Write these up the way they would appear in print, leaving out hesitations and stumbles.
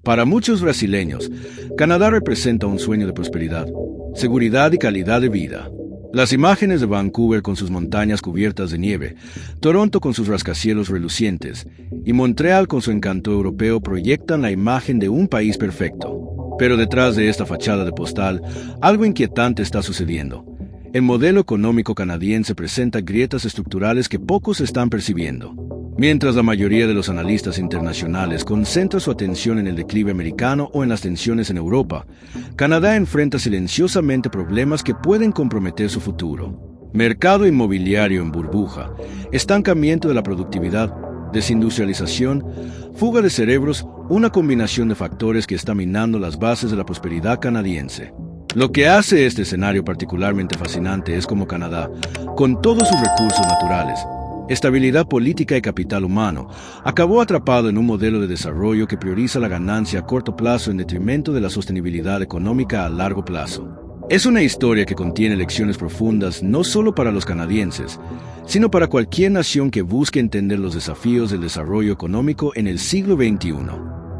Para muchos brasileños, Canadá representa un sueño de prosperidad, seguridad y calidad de vida. Las imágenes de Vancouver con sus montañas cubiertas de nieve, Toronto con sus rascacielos relucientes y Montreal con su encanto europeo proyectan la imagen de un país perfecto. Pero detrás de esta fachada de postal, algo inquietante está sucediendo. El modelo económico canadiense presenta grietas estructurales que pocos están percibiendo. Mientras la mayoría de los analistas internacionales concentra su atención en el declive americano o en las tensiones en Europa, Canadá enfrenta silenciosamente problemas que pueden comprometer su futuro. Mercado inmobiliario en burbuja, estancamiento de la productividad, desindustrialización, fuga de cerebros, una combinación de factores que está minando las bases de la prosperidad canadiense. Lo que hace este escenario particularmente fascinante es cómo Canadá, con todos sus recursos naturales, estabilidad política y capital humano, acabó atrapado en un modelo de desarrollo que prioriza la ganancia a corto plazo en detrimento de la sostenibilidad económica a largo plazo. Es una historia que contiene lecciones profundas no solo para los canadienses, sino para cualquier nación que busque entender los desafíos del desarrollo económico en el siglo XXI.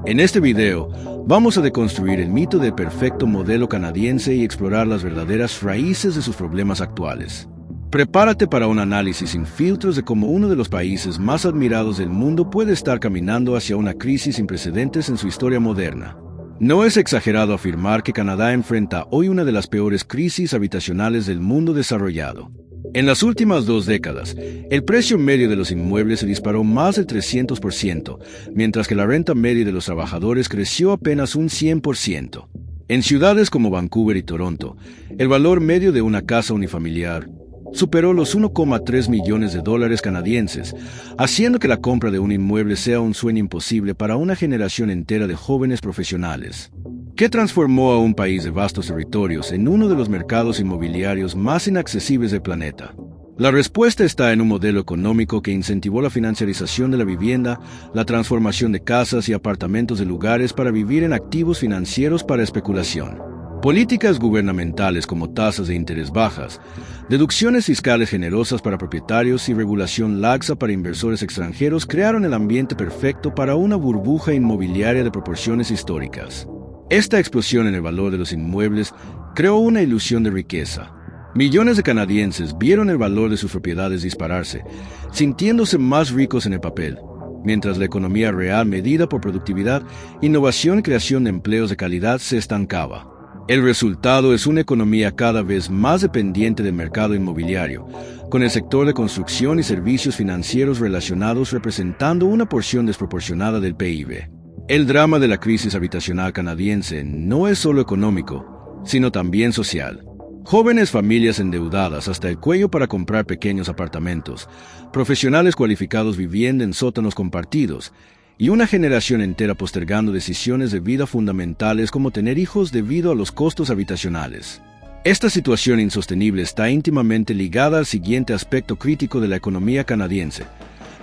En este video, vamos a deconstruir el mito del perfecto modelo canadiense y explorar las verdaderas raíces de sus problemas actuales. Prepárate para un análisis sin filtros de cómo uno de los países más admirados del mundo puede estar caminando hacia una crisis sin precedentes en su historia moderna. No es exagerado afirmar que Canadá enfrenta hoy una de las peores crisis habitacionales del mundo desarrollado. En las últimas 2 décadas, el precio medio de los inmuebles se disparó más del 300%, mientras que la renta media de los trabajadores creció apenas un 100%. En ciudades como Vancouver y Toronto, el valor medio de una casa unifamiliar superó los 1,3 millones de dólares canadienses, haciendo que la compra de un inmueble sea un sueño imposible para una generación entera de jóvenes profesionales. ¿Qué transformó a un país de vastos territorios en uno de los mercados inmobiliarios más inaccesibles del planeta? La respuesta está en un modelo económico que incentivó la financiarización de la vivienda, la transformación de casas y apartamentos de lugares para vivir en activos financieros para especulación. Políticas gubernamentales como tasas de interés bajas, deducciones fiscales generosas para propietarios y regulación laxa para inversores extranjeros crearon el ambiente perfecto para una burbuja inmobiliaria de proporciones históricas. Esta explosión en el valor de los inmuebles creó una ilusión de riqueza. Millones de canadienses vieron el valor de sus propiedades dispararse, sintiéndose más ricos en el papel, mientras la economía real medida por productividad, innovación y creación de empleos de calidad se estancaba. El resultado es una economía cada vez más dependiente del mercado inmobiliario, con el sector de construcción y servicios financieros relacionados representando una porción desproporcionada del PIB. El drama de la crisis habitacional canadiense no es solo económico, sino también social. Jóvenes familias endeudadas hasta el cuello para comprar pequeños apartamentos, profesionales cualificados viviendo en sótanos compartidos, y una generación entera postergando decisiones de vida fundamentales como tener hijos debido a los costos habitacionales. Esta situación insostenible está íntimamente ligada al siguiente aspecto crítico de la economía canadiense: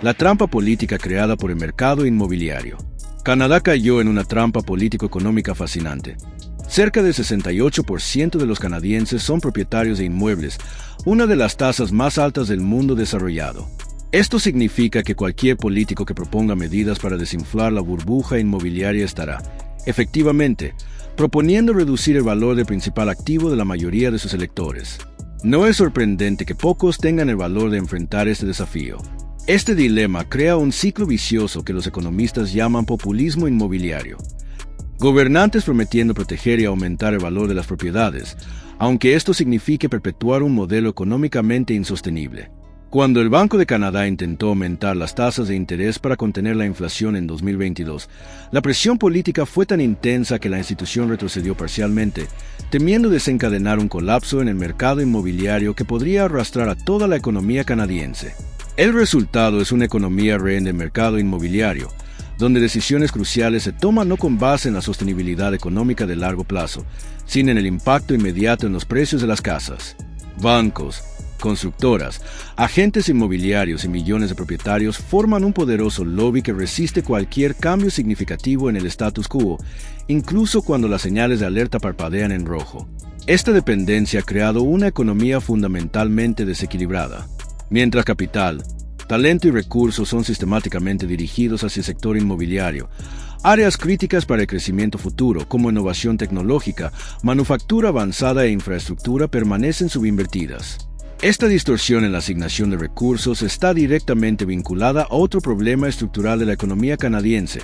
la trampa política creada por el mercado inmobiliario. Canadá cayó en una trampa político-económica fascinante. Cerca del 68% de los canadienses son propietarios de inmuebles, una de las tasas más altas del mundo desarrollado. Esto significa que cualquier político que proponga medidas para desinflar la burbuja inmobiliaria estará, efectivamente, proponiendo reducir el valor del principal activo de la mayoría de sus electores. No es sorprendente que pocos tengan el valor de enfrentar este desafío. Este dilema crea un ciclo vicioso que los economistas llaman populismo inmobiliario. Gobernantes prometiendo proteger y aumentar el valor de las propiedades, aunque esto signifique perpetuar un modelo económicamente insostenible. Cuando el Banco de Canadá intentó aumentar las tasas de interés para contener la inflación en 2022, la presión política fue tan intensa que la institución retrocedió parcialmente, temiendo desencadenar un colapso en el mercado inmobiliario que podría arrastrar a toda la economía canadiense. El resultado es una economía rehén del mercado inmobiliario, donde decisiones cruciales se toman no con base en la sostenibilidad económica de largo plazo, sino en el impacto inmediato en los precios de las casas. Bancos, constructoras, agentes inmobiliarios y millones de propietarios forman un poderoso lobby que resiste cualquier cambio significativo en el status quo, incluso cuando las señales de alerta parpadean en rojo. Esta dependencia ha creado una economía fundamentalmente desequilibrada. Mientras capital, Talento y recursos son sistemáticamente dirigidos hacia el sector inmobiliario. Áreas críticas para el crecimiento futuro, como innovación tecnológica, manufactura avanzada e infraestructura, permanecen subinvertidas. Esta distorsión en la asignación de recursos está directamente vinculada a otro problema estructural de la economía canadiense: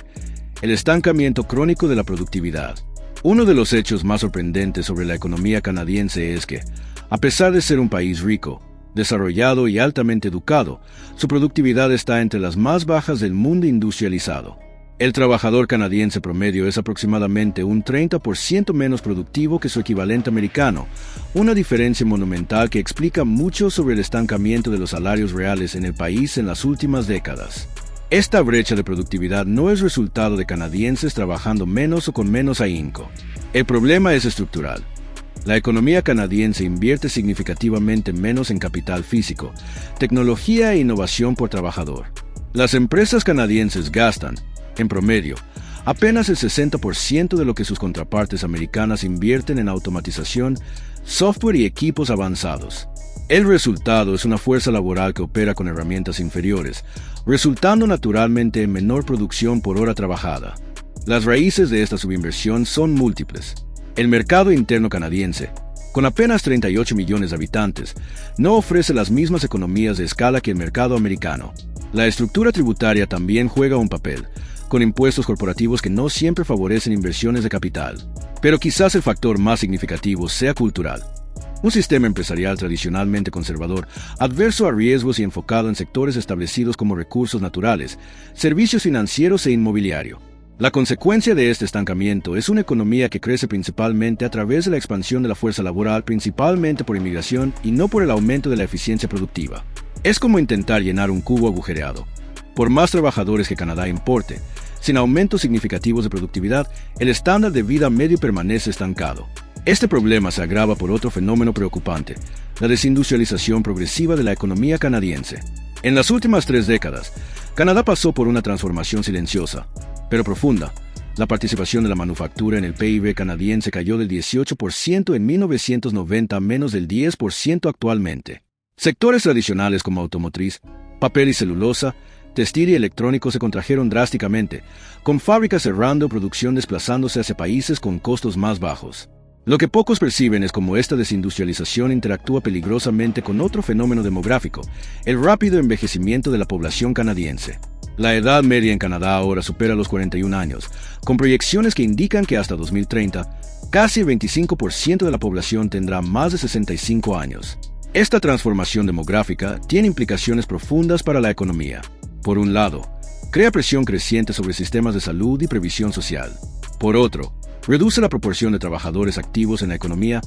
el estancamiento crónico de la productividad. Uno de los hechos más sorprendentes sobre la economía canadiense es que, a pesar de ser un país rico, desarrollado y altamente educado, su productividad está entre las más bajas del mundo industrializado. El trabajador canadiense promedio es aproximadamente un 30% menos productivo que su equivalente americano, una diferencia monumental que explica mucho sobre el estancamiento de los salarios reales en el país en las últimas décadas. Esta brecha de productividad no es resultado de canadienses trabajando menos o con menos ahínco. El problema es estructural. La economía canadiense invierte significativamente menos en capital físico, tecnología e innovación por trabajador. Las empresas canadienses gastan, en promedio, apenas el 60% de lo que sus contrapartes americanas invierten en automatización, software y equipos avanzados. El resultado es una fuerza laboral que opera con herramientas inferiores, resultando naturalmente en menor producción por hora trabajada. Las raíces de esta subinversión son múltiples. El mercado interno canadiense, con apenas 38 millones de habitantes, no ofrece las mismas economías de escala que el mercado americano. La estructura tributaria también juega un papel, con impuestos corporativos que no siempre favorecen inversiones de capital. Pero quizás el factor más significativo sea cultural. Un sistema empresarial tradicionalmente conservador, adverso a riesgos y enfocado en sectores establecidos como recursos naturales, servicios financieros e inmobiliario. La consecuencia de este estancamiento es una economía que crece principalmente a través de la expansión de la fuerza laboral, principalmente por inmigración y no por el aumento de la eficiencia productiva. Es como intentar llenar un cubo agujereado. Por más trabajadores que Canadá importe, sin aumentos significativos de productividad, el estándar de vida medio permanece estancado. Este problema se agrava por otro fenómeno preocupante: la desindustrialización progresiva de la economía canadiense. En las últimas 3 décadas, Canadá pasó por una transformación silenciosa, pero profunda. La participación de la manufactura en el PIB canadiense cayó del 18% en 1990 a menos del 10% actualmente. Sectores tradicionales como automotriz, papel y celulosa, textil y electrónico se contrajeron drásticamente, con fábricas cerrando, producción desplazándose hacia países con costos más bajos. Lo que pocos perciben es cómo esta desindustrialización interactúa peligrosamente con otro fenómeno demográfico: el rápido envejecimiento de la población canadiense. La edad media en Canadá ahora supera los 41 años, con proyecciones que indican que hasta 2030, casi el 25% de la población tendrá más de 65 años. Esta transformación demográfica tiene implicaciones profundas para la economía. Por un lado, crea presión creciente sobre sistemas de salud y previsión social. Por otro, reduce la proporción de trabajadores activos en la economía,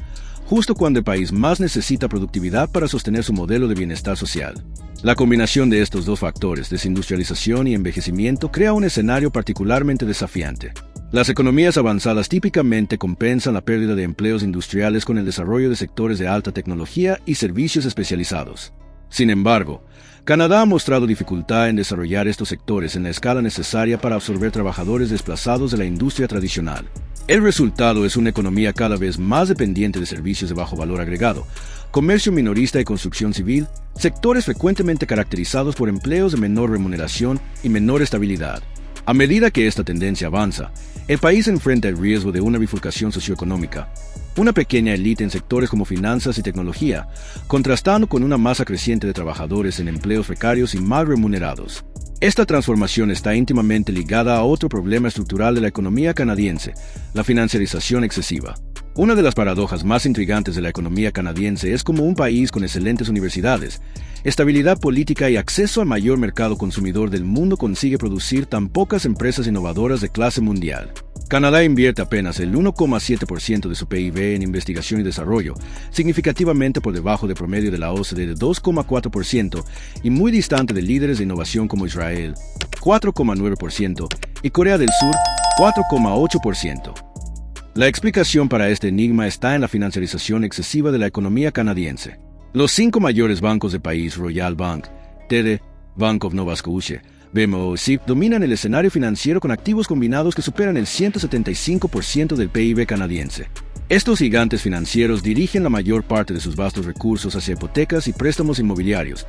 justo cuando el país más necesita productividad para sostener su modelo de bienestar social. La combinación de estos dos factores, desindustrialización y envejecimiento, crea un escenario particularmente desafiante. Las economías avanzadas típicamente compensan la pérdida de empleos industriales con el desarrollo de sectores de alta tecnología y servicios especializados. Sin embargo, Canadá ha mostrado dificultad en desarrollar estos sectores en la escala necesaria para absorber trabajadores desplazados de la industria tradicional. El resultado es una economía cada vez más dependiente de servicios de bajo valor agregado, comercio minorista y construcción civil, sectores frecuentemente caracterizados por empleos de menor remuneración y menor estabilidad. A medida que esta tendencia avanza, el país enfrenta el riesgo de una bifurcación socioeconómica, una pequeña élite en sectores como finanzas y tecnología, contrastando con una masa creciente de trabajadores en empleos precarios y mal remunerados. Esta transformación está íntimamente ligada a otro problema estructural de la economía canadiense: la financiarización excesiva. Una de las paradojas más intrigantes de la economía canadiense es cómo un país con excelentes universidades, estabilidad política y acceso al mayor mercado consumidor del mundo consigue producir tan pocas empresas innovadoras de clase mundial. Canadá invierte apenas el 1,7% de su PIB en investigación y desarrollo, significativamente por debajo del promedio de la OCDE de 2,4% y muy distante de líderes de innovación como Israel, 4,9%, y Corea del Sur, 4,8%. La explicación para este enigma está en la financiarización excesiva de la economía canadiense. Los 5 mayores bancos del país, Royal Bank, TD, Bank of Nova Scotia, BMO y CIP, dominan el escenario financiero con activos combinados que superan el 175% del PIB canadiense. Estos gigantes financieros dirigen la mayor parte de sus vastos recursos hacia hipotecas y préstamos inmobiliarios,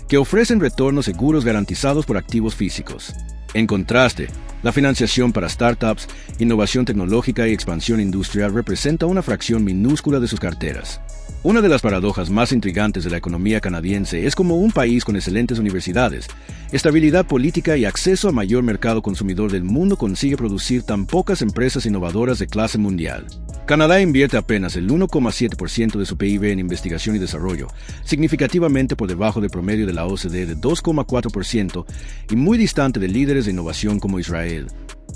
que ofrecen retornos seguros garantizados por activos físicos. En contraste, la financiación para startups, innovación tecnológica y expansión industrial representa una fracción minúscula de sus carteras. Una de las paradojas más intrigantes de la economía canadiense es cómo un país con excelentes universidades, estabilidad política y acceso a mayor mercado consumidor del mundo consigue producir tan pocas empresas innovadoras de clase mundial. Canadá invierte apenas el 1,7% de su PIB en investigación y desarrollo, significativamente por debajo del promedio de la OCDE de 2,4% y muy distante de líderes de innovación como Israel,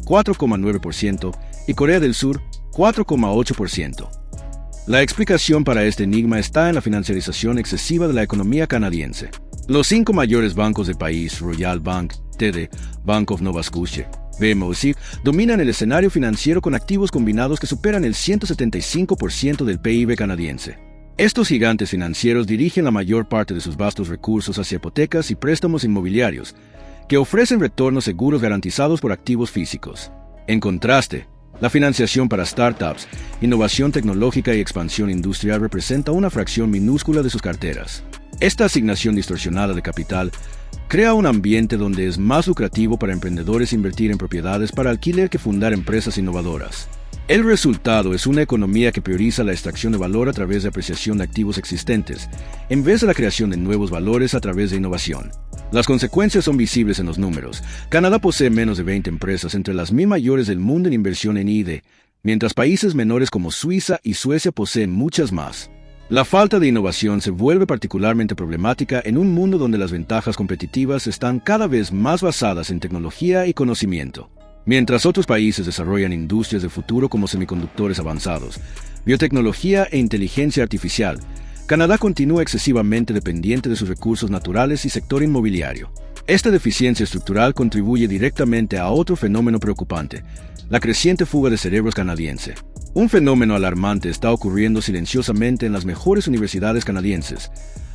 4,9%, y Corea del Sur, 4,8%. La explicación para este enigma está en la financiarización excesiva de la economía canadiense. Los 5 mayores bancos del país, Royal Bank, TD, Bank of Nova Scotia, BMO, dominan el escenario financiero con activos combinados que superan el 175% del PIB canadiense. Estos gigantes financieros dirigen la mayor parte de sus vastos recursos hacia hipotecas y préstamos inmobiliarios, que ofrecen retornos seguros garantizados por activos físicos. En contraste, la financiación para startups, innovación tecnológica y expansión industrial representa una fracción minúscula de sus carteras. Esta asignación distorsionada de capital crea un ambiente donde es más lucrativo para emprendedores invertir en propiedades para alquiler que fundar empresas innovadoras. El resultado es una economía que prioriza la extracción de valor a través de apreciación de activos existentes, en vez de la creación de nuevos valores a través de innovación. Las consecuencias son visibles en los números. Canadá posee menos de 20 empresas entre las 1000 mayores del mundo en inversión en I+D, mientras países menores como Suiza y Suecia poseen muchas más. La falta de innovación se vuelve particularmente problemática en un mundo donde las ventajas competitivas están cada vez más basadas en tecnología y conocimiento. Mientras otros países desarrollan industrias del futuro como semiconductores avanzados, biotecnología e inteligencia artificial, Canadá continúa excesivamente dependiente de sus recursos naturales y sector inmobiliario. Esta deficiencia estructural contribuye directamente a otro fenómeno preocupante, la creciente fuga de cerebros canadiense. Un fenómeno alarmante está ocurriendo silenciosamente en las mejores universidades canadienses,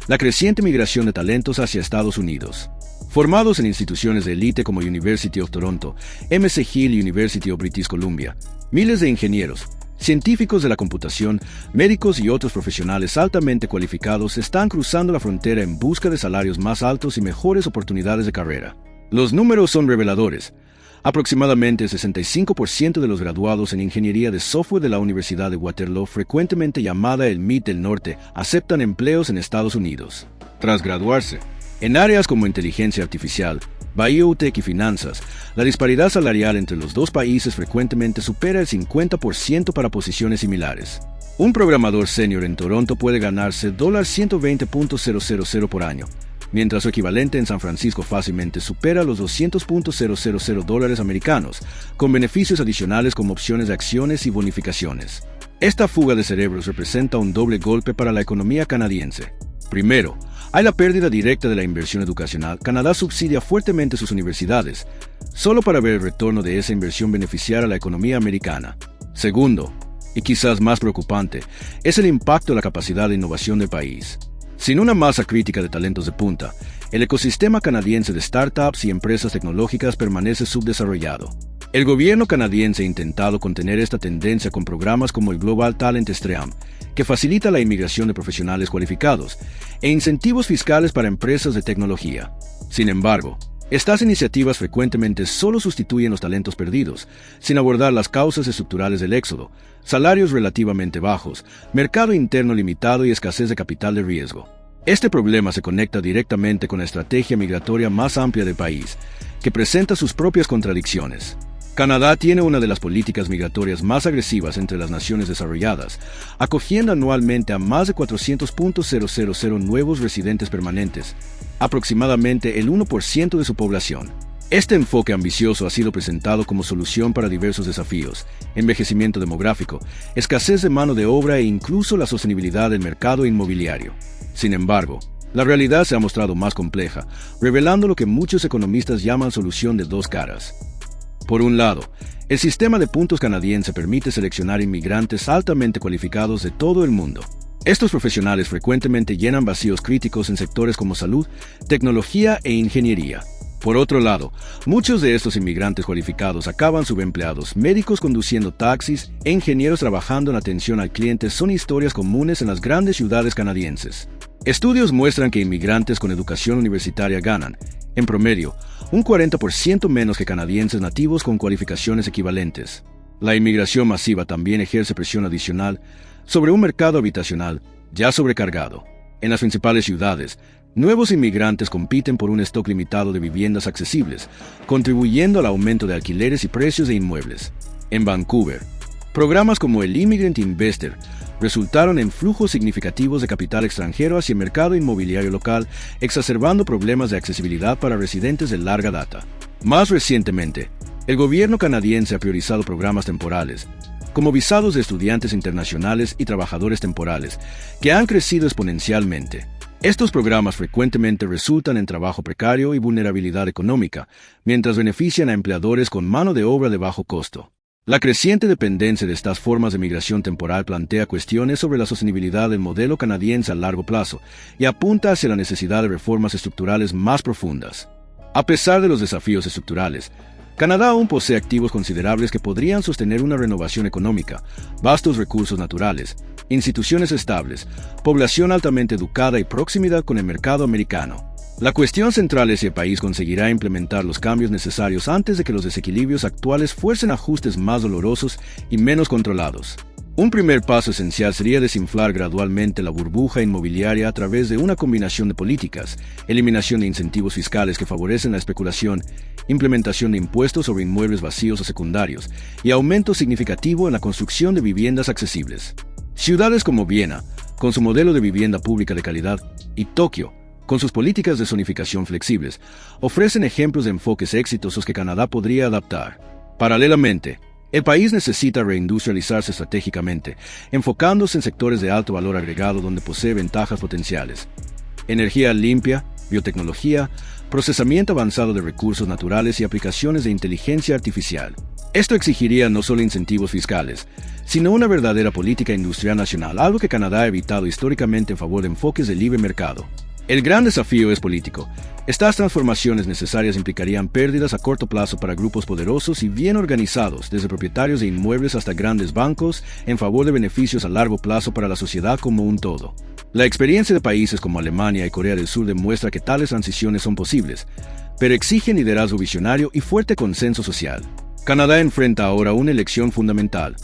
la creciente migración de talentos hacia Estados Unidos. Formados en instituciones de élite como University of Toronto, MC Hill y University of British Columbia, miles de ingenieros, científicos de la computación, médicos y otros profesionales altamente cualificados están cruzando la frontera en busca de salarios más altos y mejores oportunidades de carrera. Los números son reveladores. Aproximadamente el 65% de los graduados en ingeniería de software de la Universidad de Waterloo, frecuentemente llamada el MIT del Norte, aceptan empleos en Estados Unidos. Tras graduarse, en áreas como inteligencia artificial, biotech y finanzas, la disparidad salarial entre los dos países frecuentemente supera el 50% para posiciones similares. Un programador senior en Toronto puede ganarse $120.000 por año, mientras su equivalente en San Francisco fácilmente supera los $200.000 americanos, con beneficios adicionales como opciones de acciones y bonificaciones. Esta fuga de cerebros representa un doble golpe para la economía canadiense. Primero, hay la pérdida directa de la inversión educacional. Canadá subsidia fuertemente sus universidades, solo para ver el retorno de esa inversión beneficiar a la economía americana. Segundo, y quizás más preocupante, es el impacto de la capacidad de innovación del país. Sin una masa crítica de talentos de punta, el ecosistema canadiense de startups y empresas tecnológicas permanece subdesarrollado. El gobierno canadiense ha intentado contener esta tendencia con programas como el Global Talent Stream, que facilita la inmigración de profesionales cualificados, e incentivos fiscales para empresas de tecnología. Sin embargo, estas iniciativas frecuentemente solo sustituyen los talentos perdidos, sin abordar las causas estructurales del éxodo, salarios relativamente bajos, mercado interno limitado y escasez de capital de riesgo. Este problema se conecta directamente con la estrategia migratoria más amplia del país, que presenta sus propias contradicciones. Canadá tiene una de las políticas migratorias más agresivas entre las naciones desarrolladas, acogiendo anualmente a más de 400.000 nuevos residentes permanentes, aproximadamente el 1% de su población. Este enfoque ambicioso ha sido presentado como solución para diversos desafíos: envejecimiento demográfico, escasez de mano de obra e incluso la sostenibilidad del mercado inmobiliario. Sin embargo, la realidad se ha mostrado más compleja, revelando lo que muchos economistas llaman solución de dos caras. Por un lado, el sistema de puntos canadiense permite seleccionar inmigrantes altamente cualificados de todo el mundo. Estos profesionales frecuentemente llenan vacíos críticos en sectores como salud, tecnología e ingeniería. Por otro lado, muchos de estos inmigrantes cualificados acaban subempleados. Médicos conduciendo taxis e ingenieros trabajando en atención al cliente son historias comunes en las grandes ciudades canadienses. Estudios muestran que inmigrantes con educación universitaria ganan, en promedio, un 40% menos que canadienses nativos con cualificaciones equivalentes. La inmigración masiva también ejerce presión adicional sobre un mercado habitacional ya sobrecargado. En las principales ciudades, nuevos inmigrantes compiten por un stock limitado de viviendas accesibles, contribuyendo al aumento de alquileres y precios de inmuebles. En Vancouver, programas como el Immigrant Investor resultaron en flujos significativos de capital extranjero hacia el mercado inmobiliario local, exacerbando problemas de accesibilidad para residentes de larga data. Más recientemente, el gobierno canadiense ha priorizado programas temporales, como visados de estudiantes internacionales y trabajadores temporales, que han crecido exponencialmente. Estos programas frecuentemente resultan en trabajo precario y vulnerabilidad económica, mientras benefician a empleadores con mano de obra de bajo costo. La creciente dependencia de estas formas de migración temporal plantea cuestiones sobre la sostenibilidad del modelo canadiense a largo plazo y apunta hacia la necesidad de reformas estructurales más profundas. A pesar de los desafíos estructurales, Canadá aún posee activos considerables que podrían sostener una renovación económica, vastos recursos naturales, instituciones estables, población altamente educada y proximidad con el mercado americano. La cuestión central es si el país conseguirá implementar los cambios necesarios antes de que los desequilibrios actuales fuercen ajustes más dolorosos y menos controlados. Un primer paso esencial sería desinflar gradualmente la burbuja inmobiliaria a través de una combinación de políticas, eliminación de incentivos fiscales que favorecen la especulación, implementación de impuestos sobre inmuebles vacíos o secundarios y aumento significativo en la construcción de viviendas accesibles. Ciudades como Viena, con su modelo de vivienda pública de calidad, y Tokio, con sus políticas de zonificación flexibles, ofrecen ejemplos de enfoques exitosos que Canadá podría adaptar. Paralelamente, el país necesita reindustrializarse estratégicamente, enfocándose en sectores de alto valor agregado donde posee ventajas potenciales. Energía limpia, biotecnología, procesamiento avanzado de recursos naturales y aplicaciones de inteligencia artificial. Esto exigiría no solo incentivos fiscales, sino una verdadera política industrial nacional, algo que Canadá ha evitado históricamente en favor de enfoques de libre mercado. El gran desafío es político. Estas transformaciones necesarias implicarían pérdidas a corto plazo para grupos poderosos y bien organizados, desde propietarios de inmuebles hasta grandes bancos, en favor de beneficios a largo plazo para la sociedad como un todo. La experiencia de países como Alemania y Corea del Sur demuestra que tales transiciones son posibles, pero exigen liderazgo visionario y fuerte consenso social. Canadá enfrenta ahora una elección fundamental: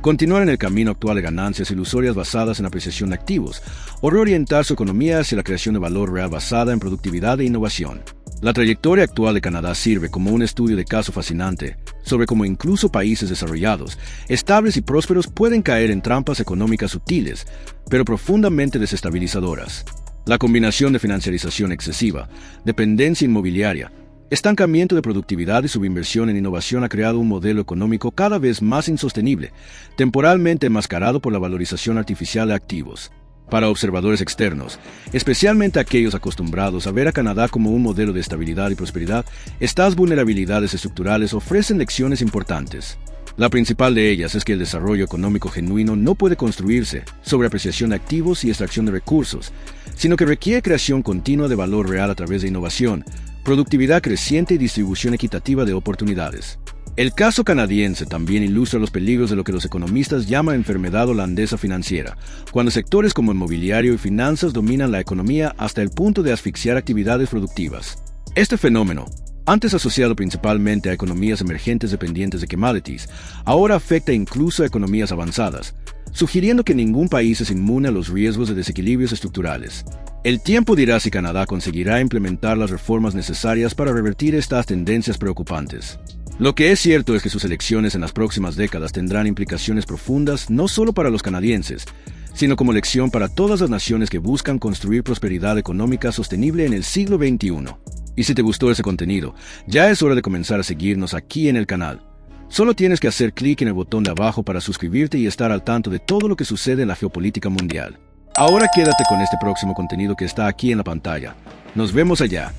continuar en el camino actual de ganancias ilusorias basadas en apreciación de activos, o reorientar su economía hacia la creación de valor real basada en productividad e innovación. La trayectoria actual de Canadá sirve como un estudio de caso fascinante sobre cómo incluso países desarrollados, estables y prósperos pueden caer en trampas económicas sutiles, pero profundamente desestabilizadoras. La combinación de financiarización excesiva, dependencia inmobiliaria, estancamiento de productividad y subinversión en innovación ha creado un modelo económico cada vez más insostenible, temporalmente enmascarado por la valorización artificial de activos. Para observadores externos, especialmente aquellos acostumbrados a ver a Canadá como un modelo de estabilidad y prosperidad, estas vulnerabilidades estructurales ofrecen lecciones importantes. La principal de ellas es que el desarrollo económico genuino no puede construirse sobre apreciación de activos y extracción de recursos, sino que requiere creación continua de valor real a través de innovación, productividad creciente y distribución equitativa de oportunidades. El caso canadiense también ilustra los peligros de lo que los economistas llaman enfermedad holandesa financiera, cuando sectores como el mobiliario y finanzas dominan la economía hasta el punto de asfixiar actividades productivas. Este fenómeno, antes asociado principalmente a economías emergentes dependientes de commodities, ahora afecta incluso a economías avanzadas, sugiriendo que ningún país es inmune a los riesgos de desequilibrios estructurales. El tiempo dirá si Canadá conseguirá implementar las reformas necesarias para revertir estas tendencias preocupantes. Lo que es cierto es que sus elecciones en las próximas décadas tendrán implicaciones profundas no solo para los canadienses, sino como lección para todas las naciones que buscan construir prosperidad económica sostenible en el siglo XXI. Y si te gustó ese contenido, ya es hora de comenzar a seguirnos aquí en el canal. Solo tienes que hacer clic en el botón de abajo para suscribirte y estar al tanto de todo lo que sucede en la geopolítica mundial. Ahora quédate con este próximo contenido que está aquí en la pantalla. Nos vemos allá.